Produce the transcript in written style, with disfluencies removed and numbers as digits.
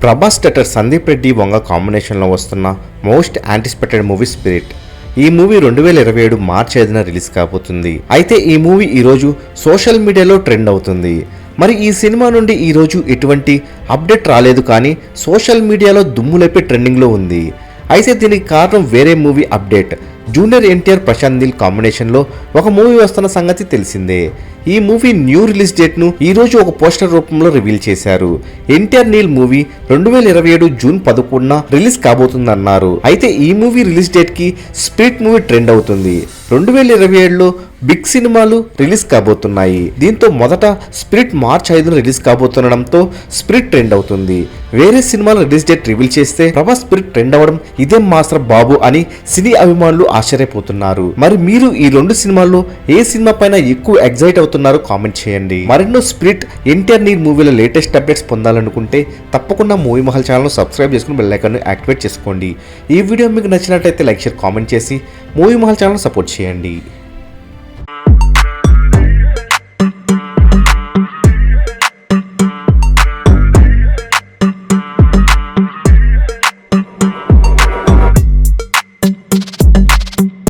Prabhas director Sandeep Reddy Vanga కాంబినేషన్లో వస్తున్న most anticipated movie spirit. ఈ మూవీ 2027 మార్చి 5న రిలీజ్ కాబోతుంది. అయితే ఈ మూవీ ఈరోజు సోషల్ మీడియాలో ట్రెండ్ అవుతుంది. మరి ఈ సినిమా నుండి ఈరోజు ఎటువంటి అప్డేట్ రాలేదు, కానీ సోషల్ మీడియాలో దుమ్ములేపే ట్రెండింగ్లో ఉంది. అయితే దీనికి కారణం వేరే movie update. Junior NTR Prashanth Neel కాంబినేషన్లో ఒక మూవీ వస్తున్న సంగతి తెలిసిందే. ఈ మూవీ న్యూ రిలీజ్ డేట్ను ఈరోజు ఒక పోస్టర్ రూపంలో రివీల్ చేశారు. ఎన్టీఆర్ నీల్ మూవీ 2027 జూన్ 11న రిలీజ్ కాబోతుందన్నారు. అయితే ఈ మూవీ రిలీజ్ డేట్కి స్పిరిట్ మూవీ ట్రెండ్ అవుతుంది. 2027లో బిగ్ సినిమాలు రిలీజ్ కాబోతున్నాయి. దీంతో మొదట స్పిరిట్ మార్చి 5న రిలీజ్ కాబోతుండడంతో స్పిరిట్ ట్రెండ్ అవుతుంది. వేరే సినిమాల రిలీజ్ డేట్ రివీల్ చేస్తే ప్రభాస్ స్పిరిట్ ట్రెండ్ అవ్వడం ఇదేం మాస్టర్ బాబు అని సినీ అభిమానులు ఆశ్చర్యపోతున్నారు. మరి మీరు ఈ రెండు సినిమాల్లో ఏ సినిమా పైన ఎక్కువ ఎగ్జైట్ అవుతున్నారో కామెంట్ చేయండి. మరెన్నో స్పిరిట్, ఎన్టీఆర్ నీల్ మూవీల లేటెస్ట్ అప్డేట్స్ పొందాలనుకుంటే తప్పకుండా మూవీ మహల్ ఛానల్ సబ్స్క్రైబ్ చేసుకుని బెల్ ఐకాన్ యాక్టివేట్ చేసుకోండి. ఈ వీడియో మీకు నచ్చినట్లయితే లైక్, షేర్, కామెంట్ చేసి మూవీ మహల్ ఛానల్ సపోర్ట్ చేయండి.